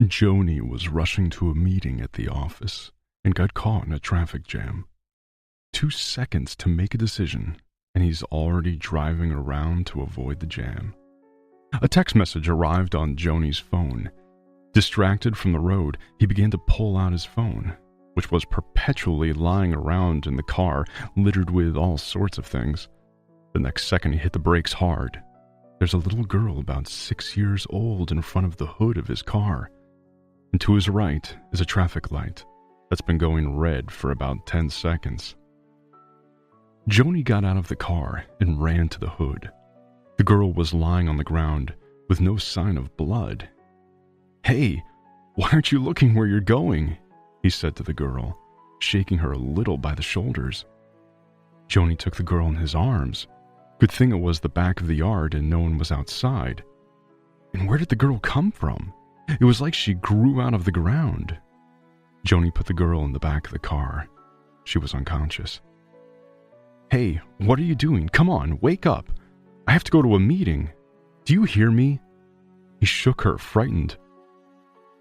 Joni was rushing to a meeting at the office and got caught in a traffic jam. 2 seconds to make a decision, and he's already driving around to avoid the jam. A text message arrived on Joni's phone. Distracted from the road, he began to pull out his phone, which was perpetually lying around in the car, littered with all sorts of things. The next second, he hit the brakes hard. There's a little girl about 6 years old in front of the hood of his car, and to his right is a traffic light that's been going red for about 10 seconds. Joni got out of the car and ran to the hood. The girl was lying on the ground with no sign of blood. "Hey, why aren't you looking where you're going?" he said to the girl, shaking her a little by the shoulders. Joni took the girl in his arms. Good thing it was the back of the yard and no one was outside. And where did the girl come from? It was like she grew out of the ground. Joni put the girl in the back of the car. She was unconscious. "Hey, what are you doing? Come on, wake up. I have to go to a meeting. Do you hear me?" He shook her, frightened.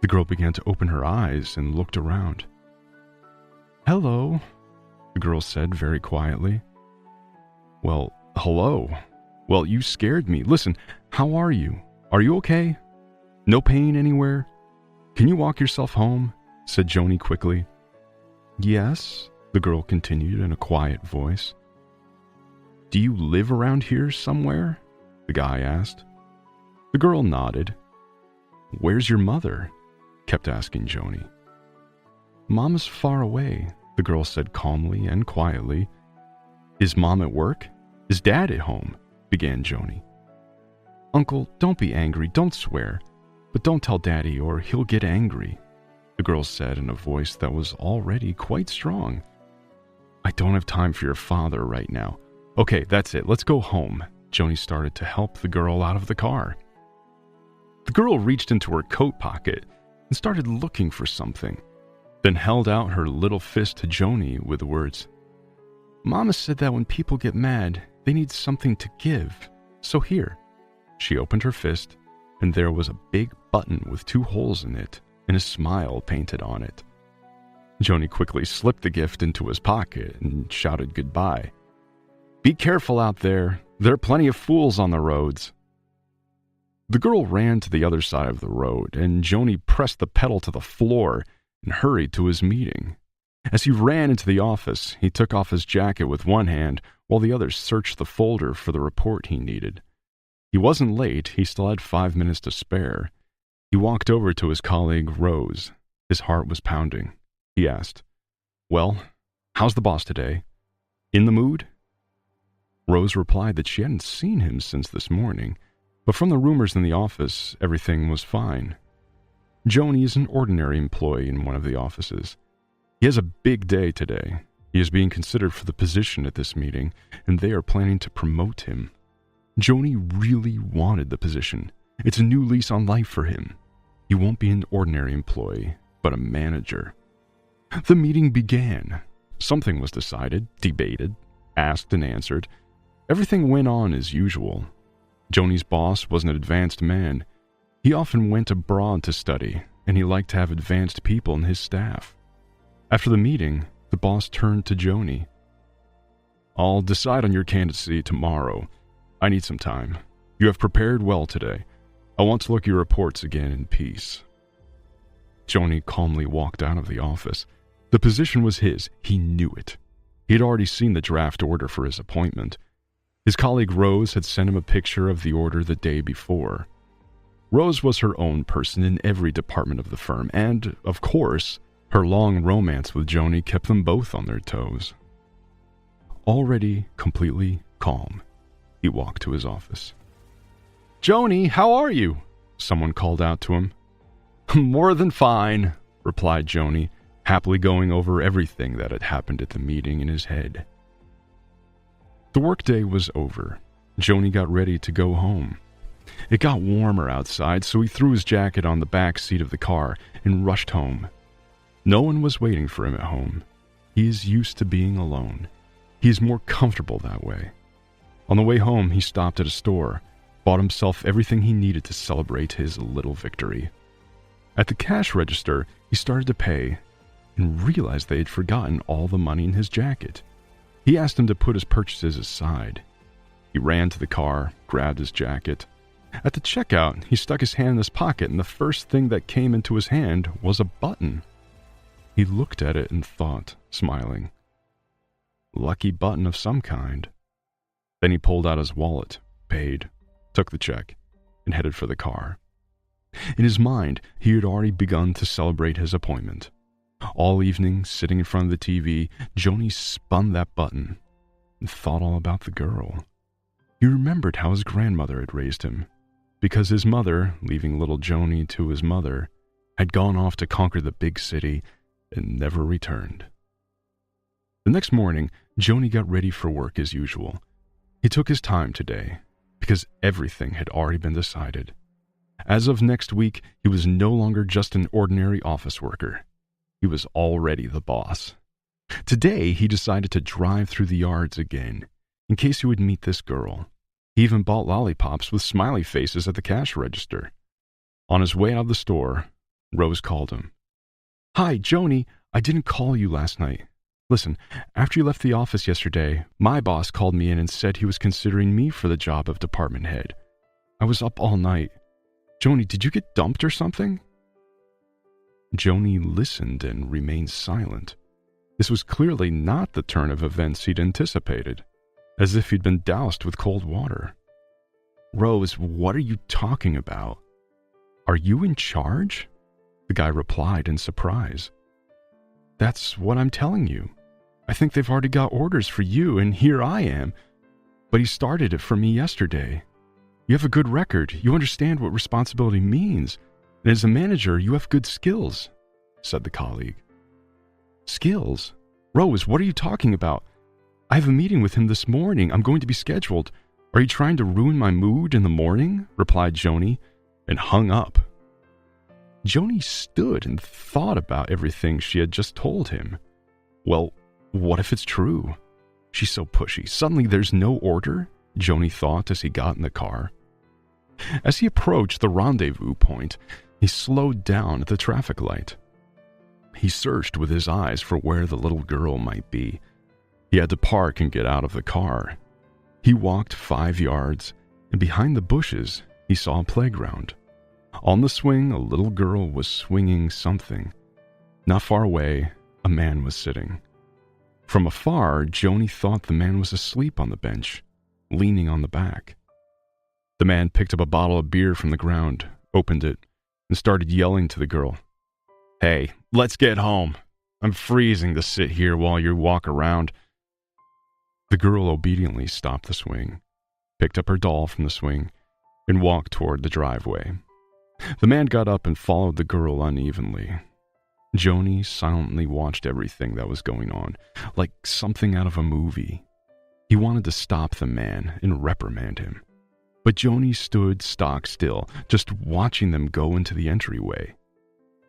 The girl began to open her eyes and looked around. "Hello," the girl said very quietly. "Well, hello. Well, you scared me. Listen, how are you? Are you okay? No pain anywhere? Can you walk yourself home?" said Joni quickly. "Yes," the girl continued in a quiet voice. "Do you live around here somewhere?" the guy asked. The girl nodded. "Where's your mother?" kept asking Joni. "Mama's far away," the girl said calmly and quietly. "Is Mom at work? Is Dad at home?" began Joni. "Uncle, don't be angry, don't swear, but don't tell Daddy or he'll get angry," the girl said in a voice that was already quite strong. "I don't have time for your father right now. Okay, that's it, let's go home." Joni started to help the girl out of the car. The girl reached into her coat pocket and started looking for something, then held out her little fist to Joni with the words, "Mama said that when people get mad, they need something to give. So here." She opened her fist, and there was a big button with 2 holes in it and a smile painted on it. Joni quickly slipped the gift into his pocket and shouted goodbye. "Be careful out there. There are plenty of fools on the roads." The girl ran to the other side of the road, and Joni pressed the pedal to the floor and hurried to his meeting. As he ran into the office, he took off his jacket with one hand while the other searched the folder for the report he needed. He wasn't late, he still had 5 minutes to spare. He walked over to his colleague, Rose. His heart was pounding. He asked, "Well, how's the boss today? In the mood?" Rose replied that she hadn't seen him since this morning, but from the rumors in the office, everything was fine. Joni is an ordinary employee in one of the offices. He has a big day today. He is being considered for the position at this meeting, and they are planning to promote him. Joni really wanted the position. It's a new lease on life for him. He won't be an ordinary employee, but a manager. The meeting began. Something was decided, debated, asked and answered. Everything went on as usual. Joni's boss was an advanced man. He often went abroad to study, and he liked to have advanced people in his staff. After the meeting, the boss turned to Joni. "I'll decide on your candidacy tomorrow. I need some time. You have prepared well today. I want to look at your reports again in peace." Joni calmly walked out of the office. The position was his. He knew it. He had already seen the draft order for his appointment. His colleague Rose had sent him a picture of the order the day before. Rose was her own person in every department of the firm, and, of course, her long romance with Joni kept them both on their toes. Already completely calm, he walked to his office. "Joni, how are you?" someone called out to him. "More than fine," replied Joni, happily going over everything that had happened at the meeting in his head. The workday was over. Joni got ready to go home. It got warmer outside, so he threw his jacket on the back seat of the car and rushed home. No one was waiting for him at home. He is used to being alone. He is more comfortable that way. On the way home, he stopped at a store, bought himself everything he needed to celebrate his little victory. At the cash register, he started to pay and realized they had forgotten all the money in his jacket. He asked them to put his purchases aside. He ran to the car, grabbed his jacket. At the checkout, he stuck his hand in his pocket, and the first thing that came into his hand was a button. He looked at it and thought, smiling, lucky button of some kind. Then he pulled out his wallet, paid, took the check, and headed for the car. In his mind, he had already begun to celebrate his appointment. All evening, sitting in front of the TV, Joni spun that button and thought all about the girl. He remembered how his grandmother had raised him, because his mother, leaving little Joni to his mother, had gone off to conquer the big city and never returned. The next morning, Joni got ready for work as usual. He took his time today, because everything had already been decided. As of next week, he was no longer just an ordinary office worker. He was already the boss. Today, he decided to drive through the yards again, in case he would meet this girl. He even bought lollipops with smiley faces at the cash register. On his way out of the store, Rose called him. "Hi, Joni, I didn't call you last night. Listen, after you left the office yesterday, my boss called me in and said he was considering me for the job of department head. I was up all night. Joni, did you get dumped or something?" Joni listened and remained silent. This was clearly not the turn of events he'd anticipated, as if he'd been doused with cold water. "Rose, what are you talking about? Are you in charge?" The guy replied in surprise. "That's what I'm telling you. I think they've already got orders for you, and here I am. But he started it for me yesterday. You have a good record. You understand what responsibility means. And as a manager, you have good skills," said the colleague. "Skills? Rose, what are you talking about? I have a meeting with him this morning. I'm going to be scheduled. Are you trying to ruin my mood in the morning?" replied Joni, and hung up. Joni stood and thought about everything she had just told him. Well, what if it's true? She's so pushy. Suddenly there's no order, Joni thought as he got in the car. As he approached the rendezvous point, he slowed down at the traffic light. He searched with his eyes for where the little girl might be. He had to park and get out of the car. He walked 5 yards, and behind the bushes, he saw a playground. On the swing, a little girl was swinging something. Not far away, a man was sitting. From afar, Joni thought the man was asleep on the bench, leaning on the back. The man picked up a bottle of beer from the ground, opened it, and started yelling to the girl. "Hey, let's get home. I'm freezing to sit here while you walk around." The girl obediently stopped the swing, picked up her doll from the swing, and walked toward the driveway. The man got up and followed the girl unevenly. Joni silently watched everything that was going on, like something out of a movie. He wanted to stop the man and reprimand him, but Joni stood stock still, just watching them go into the entryway.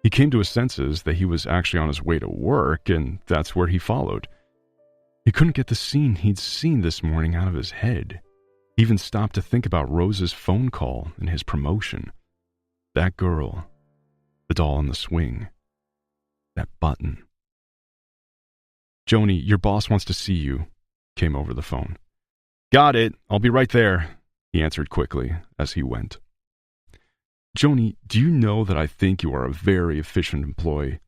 He came to his senses that he was actually on his way to work, and that's where he followed. He couldn't get the scene he'd seen this morning out of his head. He even stopped to think about Rose's phone call and his promotion. That girl, the doll on the swing, that button. "Joni, your boss wants to see you," came over the phone. "Got it. I'll be right there," he answered quickly as he went. "Joni, do you know that I think you are a very efficient employee?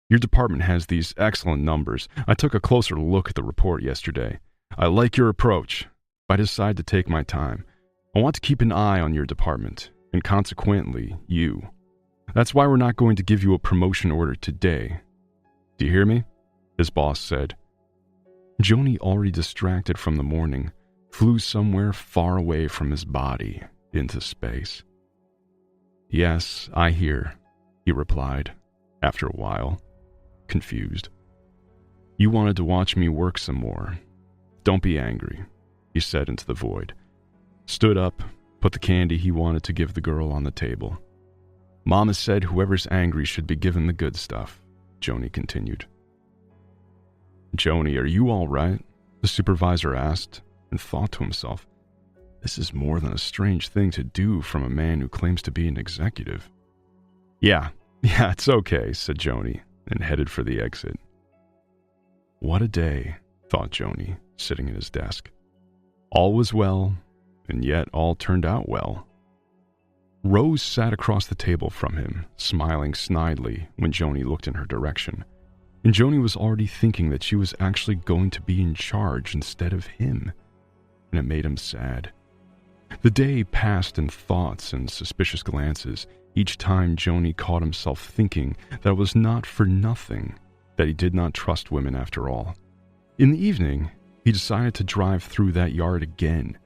Your department has these excellent numbers. I took a closer look at the report yesterday. I like your approach, but I decided to take my time. I want to keep an eye on your department, and consequently, you. That's why we're not going to give you a promotion order today. Do you hear me?" his boss said. Joni, already distracted from the morning, flew somewhere far away from his body into space. "Yes, I hear," he replied, after a while, confused. "You wanted to watch me work some more. Don't be angry," he said into the void, stood up, put the candy he wanted to give the girl on the table. "Mama said whoever's angry should be given the good stuff," Joni continued. "Joni, are you all right?" the supervisor asked, and thought to himself, this is more than a strange thing to do from a man who claims to be an executive. "Yeah, "Yeah, it's okay," said Joni, and headed for the exit. What a day, thought Joni, sitting at his desk. All was well, and yet all turned out well. Rose sat across the table from him, smiling snidely when Joni looked in her direction, and Joni was already thinking that she was actually going to be in charge instead of him, and it made him sad. The day passed in thoughts and suspicious glances, each time Joni caught himself thinking that it was not for nothing that he did not trust women after all. In the evening, he decided to drive through that yard again,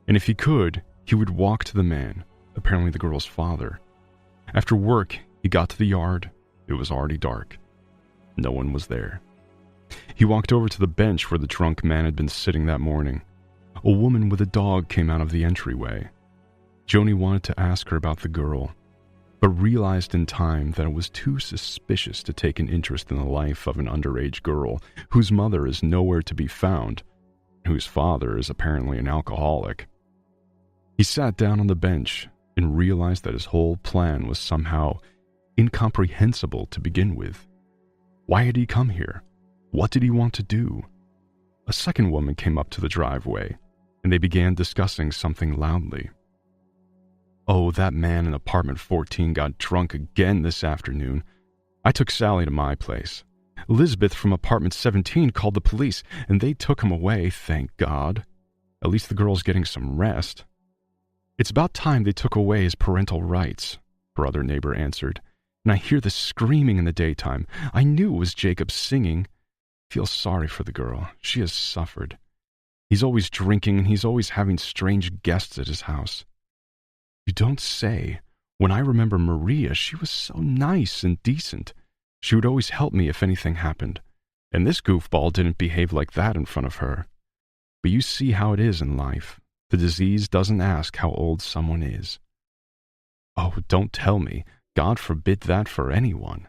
and if he could, he would walk to the man, apparently the girl's father. After work, he got to the yard. It was already dark. No one was there. He walked over to the bench where the drunk man had been sitting that morning. A woman with a dog came out of the entryway. Joni wanted to ask her about the girl, but realized in time that it was too suspicious to take an interest in the life of an underage girl whose mother is nowhere to be found, whose father is apparently an alcoholic. He sat down on the bench and realized that his whole plan was somehow incomprehensible to begin with. Why had he come here? What did he want to do? A second woman came up to the driveway, and they began discussing something loudly. "Oh, that man in apartment 14 got drunk again this afternoon. I took Sally to my place. Elizabeth from apartment 17 called the police, and they took him away, thank God. At least the girl's getting some rest." "It's about time they took away his parental rights," her other neighbor answered. "And I hear the screaming in the daytime. I knew it was Jacob singing. Feel sorry for the girl. She has suffered. He's always drinking, and he's always having strange guests at his house." "You don't say. When I remember Maria, she was so nice and decent. She would always help me if anything happened. And this goofball didn't behave like that in front of her. But you see how it is in life. The disease doesn't ask how old someone is." "Oh, don't tell me. God forbid that for anyone."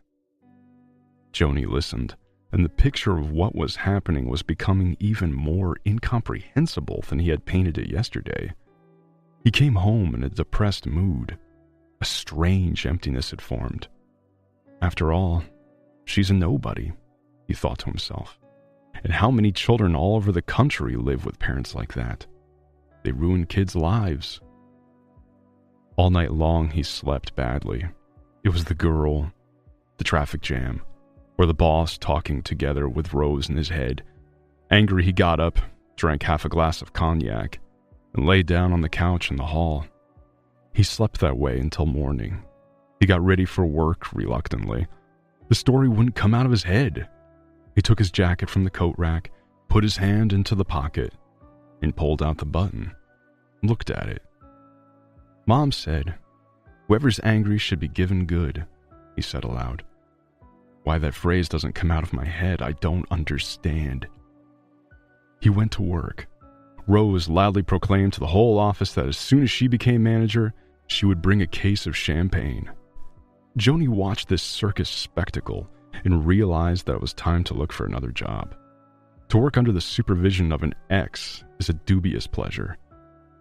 Joni listened, and the picture of what was happening was becoming even more incomprehensible than he had painted it yesterday. He came home in a depressed mood. A strange emptiness had formed. After all, she's a nobody, he thought to himself. And how many children all over the country live with parents like that? They ruin kids' lives. All night long he slept badly. It was the girl, the traffic jam, or the boss talking together with Rose in his head. Angry, he got up, drank half a glass of cognac, and lay down on the couch in the hall. He slept that way until morning. He got ready for work reluctantly. The story wouldn't come out of his head. He took his jacket from the coat rack, put his hand into the pocket, and pulled out the button, looked at it. Mom said, "Whoever's angry should be given good," he said aloud. Why that phrase doesn't come out of my head, I don't understand. He went to work. Rose loudly proclaimed to the whole office that as soon as she became manager, she would bring a case of champagne. Joni watched this circus spectacle and realized that it was time to look for another job. To work under the supervision of an ex is a dubious pleasure.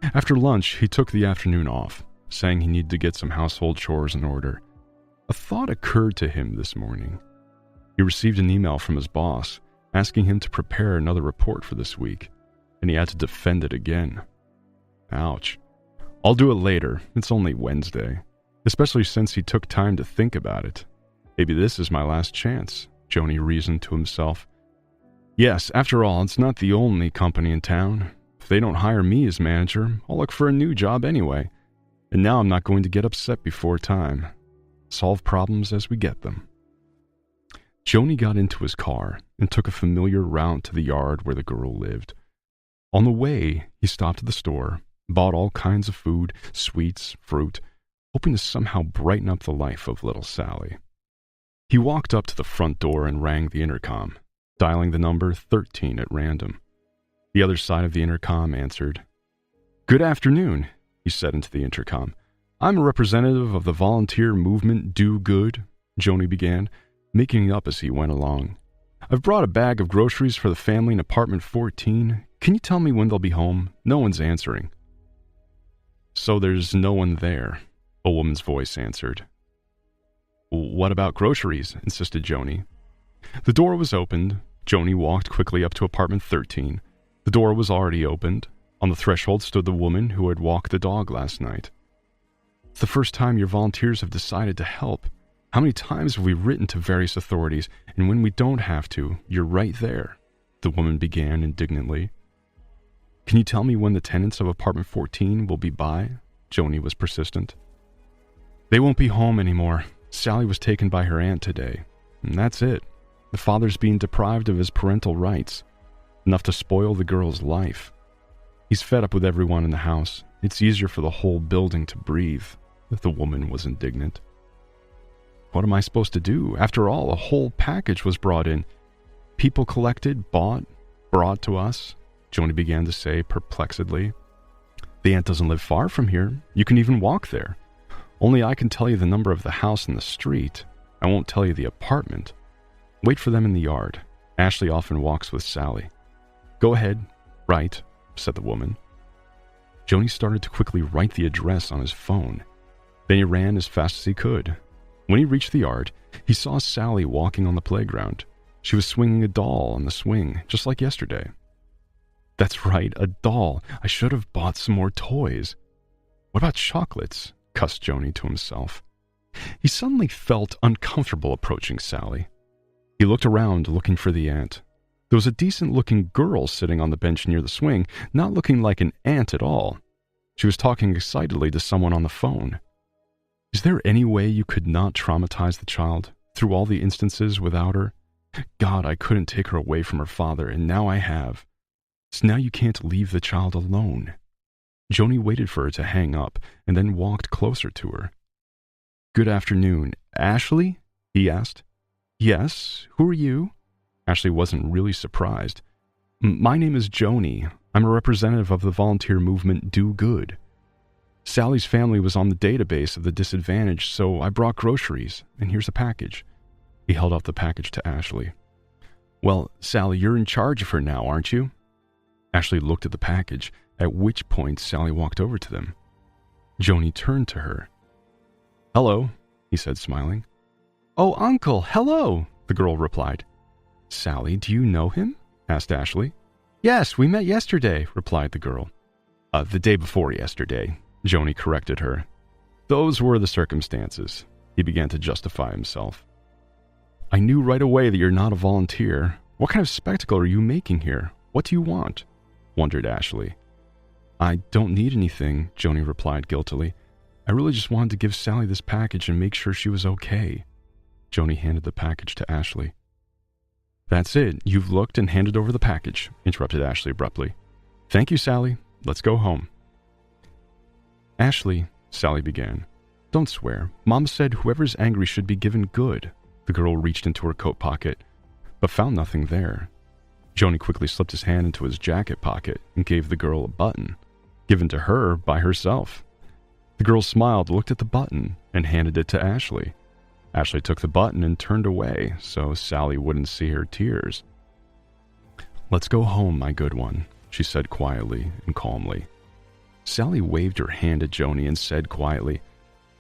After lunch, he took the afternoon off, saying he needed to get some household chores in order. A thought occurred to him this morning. He received an email from his boss asking him to prepare another report for this week, and he had to defend it again. Ouch. I'll do it later. It's only Wednesday. Especially since he took time to think about it. Maybe this is my last chance, Joni reasoned to himself. Yes, after all, it's not the only company in town. If they don't hire me as manager, I'll look for a new job anyway. And now I'm not going to get upset before time. Solve problems as we get them. Joni got into his car and took a familiar route to the yard where the girl lived. On the way, he stopped at the store, bought all kinds of food, sweets, fruit, hoping to somehow brighten up the life of little Sally. He walked up to the front door and rang the intercom, dialing the number 13 at random. The other side of the intercom answered. "Good afternoon," he said into the intercom. "I'm a representative of the volunteer movement Do Good," Joni began, making it up as he went along. "I've brought a bag of groceries for the family in apartment 14. Can you tell me when they'll be home? No one's answering." "So there's no one there," a woman's voice answered. What about groceries? Insisted Joni. The door was opened. Joni walked quickly up to apartment 13. The door was already opened. On the threshold stood the woman who had walked the dog last night. It's the first time your volunteers have decided to help. How many times have we written to various authorities, and when we don't have to, you're right there, the woman began indignantly. Can you tell me when the tenants of apartment 14 will be by? Joni was persistent. They won't be home anymore. Sally was taken by her aunt today. And that's it. The father's being deprived of his parental rights. Enough to spoil the girl's life. He's fed up with everyone in the house. It's easier for the whole building to breathe. The woman was indignant. What am I supposed to do? After all, a whole package was brought in. People collected, bought, brought to us, Joni began to say perplexedly. The aunt doesn't live far from here. You can even walk there. Only I can tell you the number of the house and the street. I won't tell you the apartment. Wait for them in the yard. Ashley often walks with Sally. Go ahead. Write, said the woman. Joni started to quickly write the address on his phone. Then he ran as fast as he could. When he reached the yard, he saw Sally walking on the playground. She was swinging a doll on the swing, just like yesterday. That's right, a doll. I should have bought some more toys. What about chocolates? Cussed Joni to himself. He suddenly felt uncomfortable approaching Sally. He looked around, looking for the aunt. There was a decent-looking girl sitting on the bench near the swing, not looking like an aunt at all. She was talking excitedly to someone on the phone. Is there any way you could not traumatize the child through all the instances without her? God, I couldn't take her away from her father, and now I have. So now you can't leave the child alone. Joni waited for her to hang up and then walked closer to her. Good afternoon. Ashley? He asked. Yes, who are you? Ashley wasn't really surprised. My name is Joni. I'm a representative of the volunteer movement Do Good. Sally's family was on the database of the disadvantaged, so I brought groceries, and here's a package. He held out the package to Ashley. Well, Sally, you're in charge of her now, aren't you? Ashley looked at the package, at which point Sally walked over to them. Joni turned to her. Hello, he said, smiling. Oh, Uncle, hello, the girl replied. Sally, do you know him? Asked Ashley. Yes, we met yesterday, replied the girl. The day before yesterday, Joni corrected her. Those were the circumstances. He began to justify himself. I knew right away that you're not a volunteer. What kind of spectacle are you making here? What do you want? Wondered Ashley. I don't need anything, Joni replied guiltily. I really just wanted to give Sally this package and make sure she was okay. Joni handed the package to Ashley. That's it. You've looked and handed over the package, interrupted Ashley abruptly. Thank you, Sally. Let's go home. Ashley, Sally began. Don't swear. Mom said whoever's angry should be given good. The girl reached into her coat pocket, but found nothing there. Joni quickly slipped his hand into his jacket pocket and gave the girl a button, given to her by herself. The girl smiled, looked at the button, and handed it to Ashley. Ashley took the button and turned away so Sally wouldn't see her tears. Let's go home, my good one, she said quietly and calmly. Sally waved her hand at Joni and said quietly,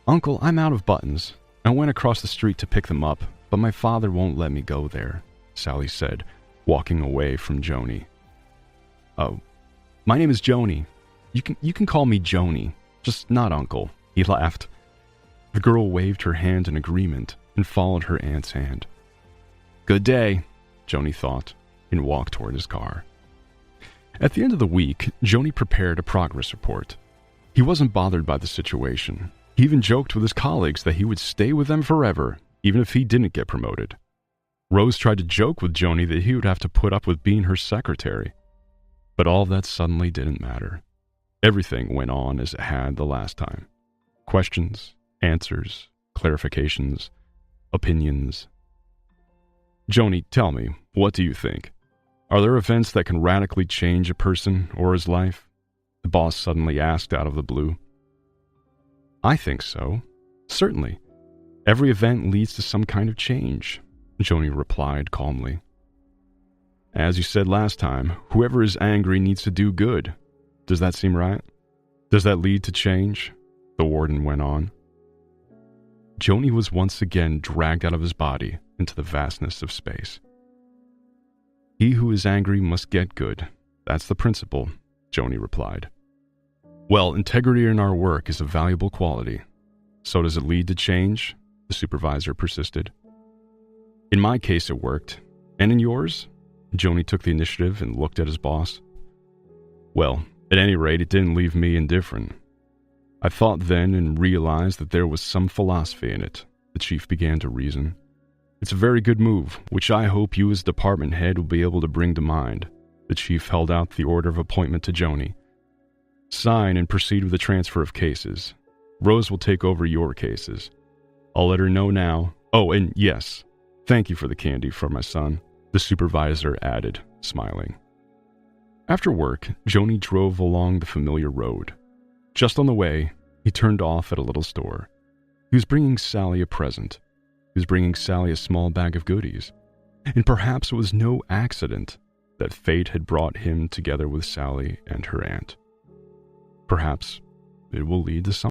Uncle, I'm out of buttons. I went across the street to pick them up, but my father won't let me go there, Sally said, walking away from Joni. Oh, my name is Joni. You can call me Joni, just not Uncle, he laughed. The girl waved her hand in agreement and followed her aunt's hand. Good day, Joni thought, and walked toward his car. At the end of the week, Joni prepared a progress report. He wasn't bothered by the situation. He even joked with his colleagues that he would stay with them forever, even if he didn't get promoted. Rose tried to joke with Joni that he would have to put up with being her secretary. But all that suddenly didn't matter. Everything went on as it had the last time. Questions, answers, clarifications, opinions. Joni, tell me, what do you think? Are there events that can radically change a person or his life? The boss suddenly asked out of the blue. I think so. Certainly. Every event leads to some kind of change, Joni replied calmly. As you said last time, whoever is angry needs to do good. Does that seem right? Does that lead to change? The warden went on. Joni was once again dragged out of his body into the vastness of space. He who is angry must get good. That's the principle, Joni replied. Well, integrity in our work is a valuable quality. So does it lead to change? The supervisor persisted. In my case, it worked. And in yours? Joni took the initiative and looked at his boss. Well, at any rate, it didn't leave me indifferent. I thought then and realized that there was some philosophy in it, the chief began to reason. It's a very good move, which I hope you as department head will be able to bring to mind. The chief held out the order of appointment to Joni. Sign and proceed with the transfer of cases. Rose will take over your cases. I'll let her know now. Oh, and yes, thank you for the candy for my son, the supervisor added, smiling. After work, Joni drove along the familiar road. Just on the way, he turned off at a little store. He was bringing Sally a present. He was bringing Sally a small bag of goodies. And perhaps it was no accident that fate had brought him together with Sally and her aunt. Perhaps it will lead to something.